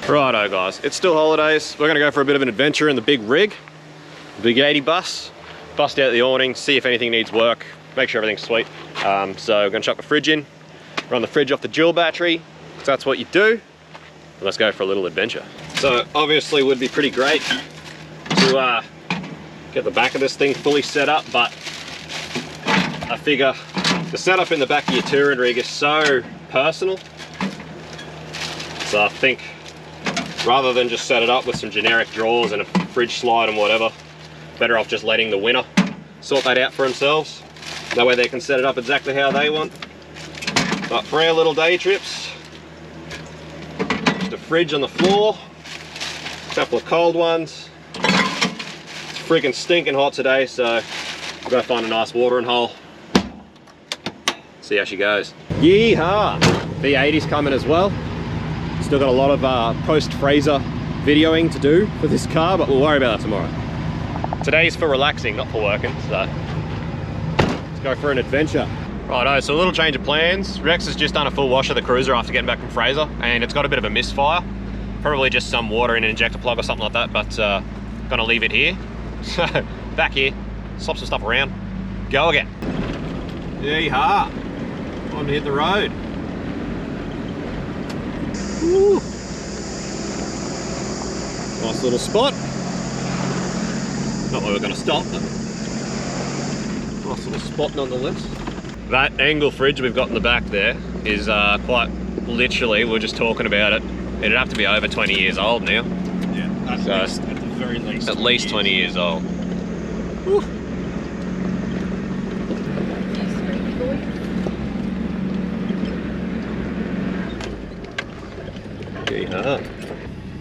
Righto guys, it's still holidays. We're gonna go for a bit of an adventure in the big rig, big 80 bus, bust out the awning, see if anything needs work, make sure everything's sweet. So we're gonna chuck the fridge in, run the fridge off the dual battery, so that's what you do. Let's go for a little adventure. So obviously it would be pretty great to get the back of this thing fully set up, but I figure the setup in the back of your touring rig is so personal. So I think rather than just set it up with some generic drawers and a fridge slide and whatever, better off just letting the winner sort that out for themselves. That way they can set it up exactly how they want. But for our little day trips, just a fridge on the floor, a couple of cold ones. It's freaking stinking hot today, so we'll go find a nice watering hole. See how she goes. Yeehaw! V80's coming as well. Still got a lot of post-Fraser videoing to do for this car, but we'll worry about that tomorrow. Today's for relaxing, not for working, so let's go for an adventure. Righto, so a little change of plans. Rex has just done a full wash of the cruiser after getting back from Fraser, and it's got a bit of a misfire. Probably just some water in an injector plug or something like that, but gonna leave it here. So back here, swap some stuff around, go again. Yeehaw! Time to hit the road. Ooh. Nice little spot. Not where we're going to stop, but nice little spot nonetheless. That angle fridge we've got in the back there is quite literally, we were just talking about it, it'd have to be over 20 years old now. Yeah, at the very least. At least 20 years old. Woo.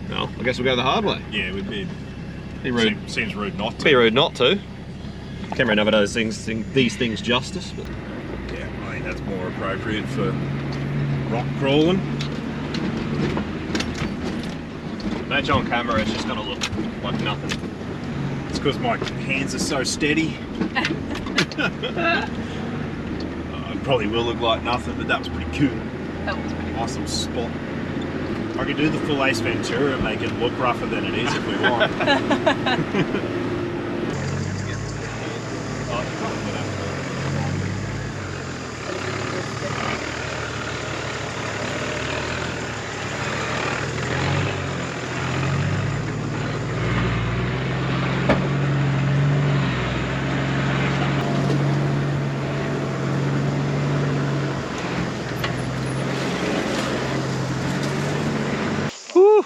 Well, I guess we'll go the hard way. Yeah, it would be rude. Seems rude not to. Be rude not to. Camera never does these things justice, but yeah, I think that's more appropriate for rock crawling. match on camera, it's just gonna look like nothing. It's because my hands are so steady. It probably will look like nothing, but that was pretty cool. That was pretty nice little spot. I could do the full Ace Ventura and make it look rougher than it is if we want.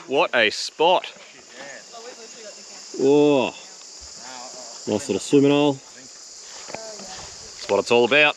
What a spot! Oh, nice little swimming hole. That's what it's all about.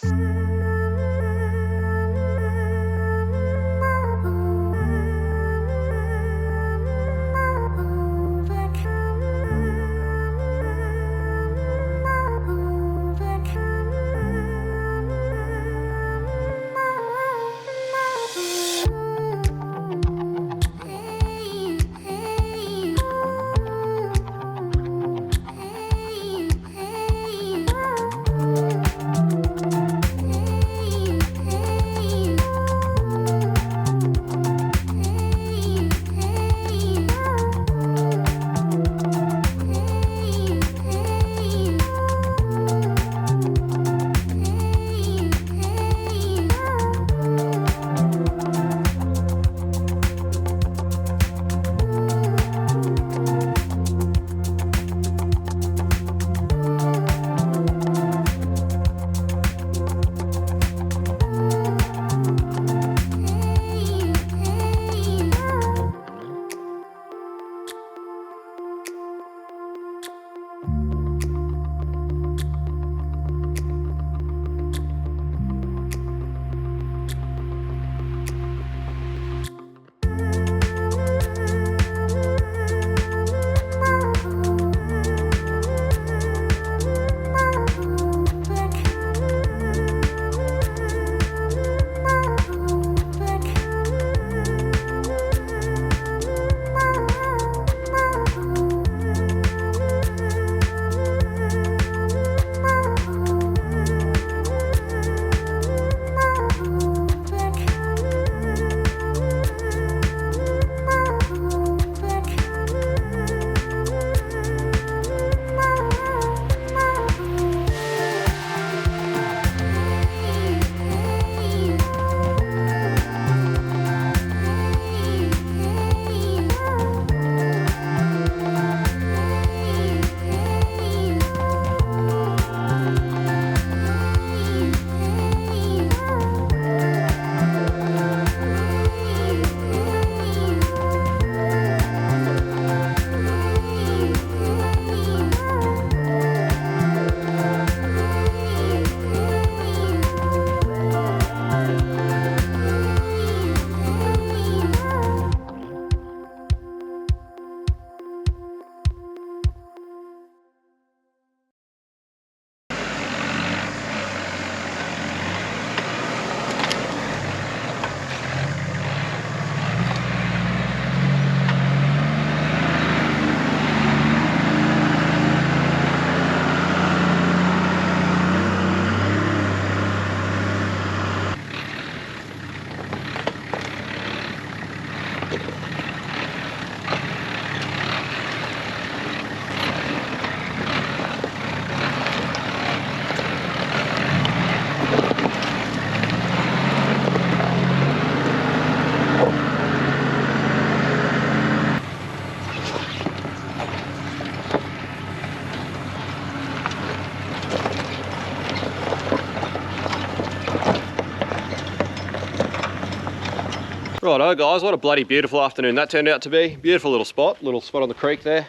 Righto guys, what a bloody beautiful afternoon that turned out to be. Beautiful little spot on the creek there.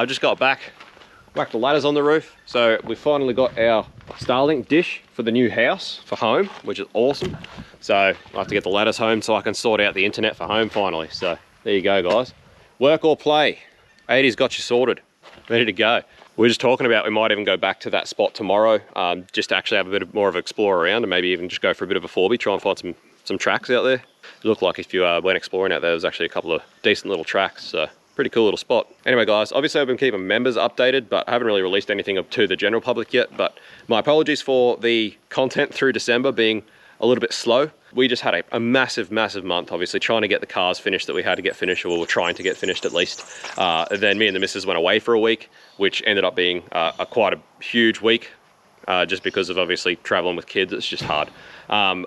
Just got back, whacked the ladders on the roof. So we finally got our Starlink dish for the new house for home, which is awesome. So I have to get the ladders home so I can sort out the internet for home finally. So there you go guys. Work or play, 80's got you sorted, ready to go. We're just talking about we might even go back to that spot tomorrow, just to actually have a bit more of an explore around and maybe even just go for a bit of a 4B, try and find some tracks out there. It looked like if you went exploring out there, was actually a couple of decent little tracks, so pretty cool little spot. Anyway guys, obviously I've been keeping members updated, but I haven't really released anything to the general public yet, but my apologies for the content through December being a little bit slow. We just had a massive month, obviously trying to get the cars finished that we had to get finished, or we were trying to get finished at least. Then me and the missus went away for a week, which ended up being quite a huge week, just because of obviously traveling with kids. It's just hard.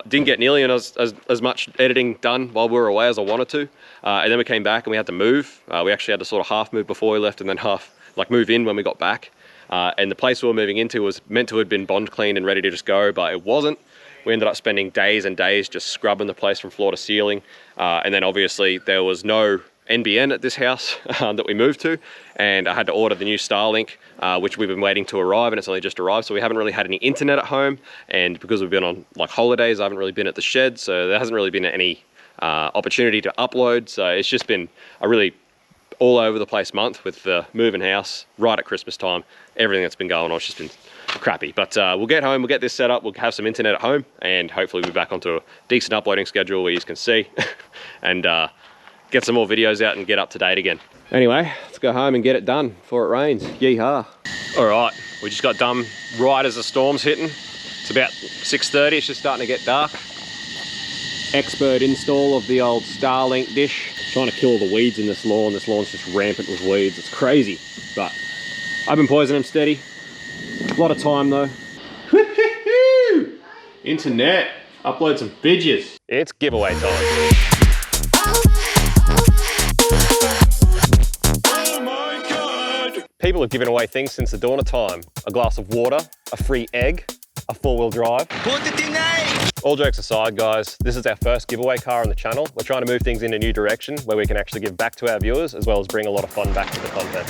Didn't get nearly as much editing done while we were away as I wanted to. And then we came back and we had to move. We actually had to sort of half move before we left and then half like move in when we got back. And the place we were moving into was meant to have been bond cleaned and ready to just go, but it wasn't. We ended up spending days and days just scrubbing the place from floor to ceiling. And then obviously there was no NBN at this house that we moved to, and I had to order the new Starlink, which we've been waiting to arrive, and it's only just arrived, so we haven't really had any internet at home. And because we've been on like holidays, I haven't really been at the shed, so there hasn't really been any opportunity to upload. So it's just been a really all over the place month with the moving house right at Christmas time. Everything that's been going on, it's just been crappy. But we'll get home, we'll get this set up, we'll have some internet at home, and hopefully we'll be back onto a decent uploading schedule where you can see and get some more videos out and get up to date again. Anyway, let's go home and get it done before it rains. Yeehaw. All right, we just got done right as the storm's hitting. It's about 6:30, it's just starting to get dark. Expert install of the old Starlink dish. Trying to kill the weeds in this lawn. This lawn's just rampant with weeds. It's crazy, but I've been poisoning them steady. A lot of time though. Internet, upload some fidgets. It's giveaway time. People have given away things since the dawn of time. A glass of water, a free egg, a 4-wheel drive. All jokes aside guys, this is our first giveaway car on the channel. We're trying to move things in a new direction where we can actually give back to our viewers as well as bring a lot of fun back to the content.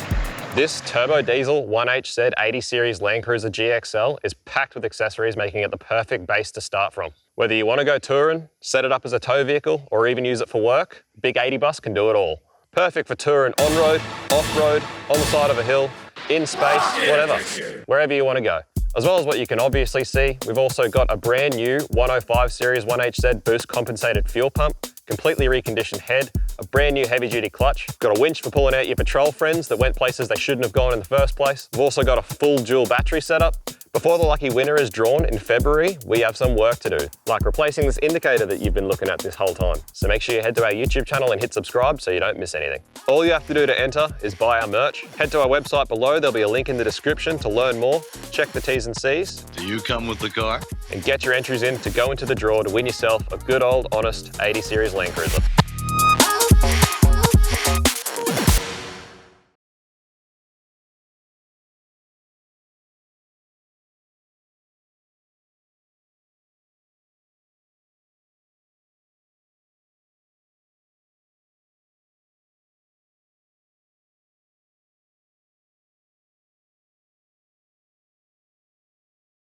This turbo diesel 1HZ80 series Land Cruiser GXL is packed with accessories, making it the perfect base to start from. Whether you want to go touring, set it up as a tow vehicle, or even use it for work, Big 80 Bus can do it all. Perfect for touring on-road, off-road, on the side of a hill, in space, whatever, wherever you want to go. As well as what you can obviously see, we've also got a brand new 105 series 1HZ boost compensated fuel pump, completely reconditioned head, a brand new heavy duty clutch, got a winch for pulling out your patrol friends that went places they shouldn't have gone in the first place. We've also got a full dual battery setup. Before the lucky winner is drawn in February, we have some work to do, like replacing this indicator that you've been looking at this whole time. So make sure you head to our YouTube channel and hit subscribe so you don't miss anything. All you have to do to enter is buy our merch. Head to our website below, there'll be a link in the description to learn more. Check the T's and C's. Do you come with the car? And get your entries in to go into the draw to win yourself a good old honest 80 series Land Cruiser.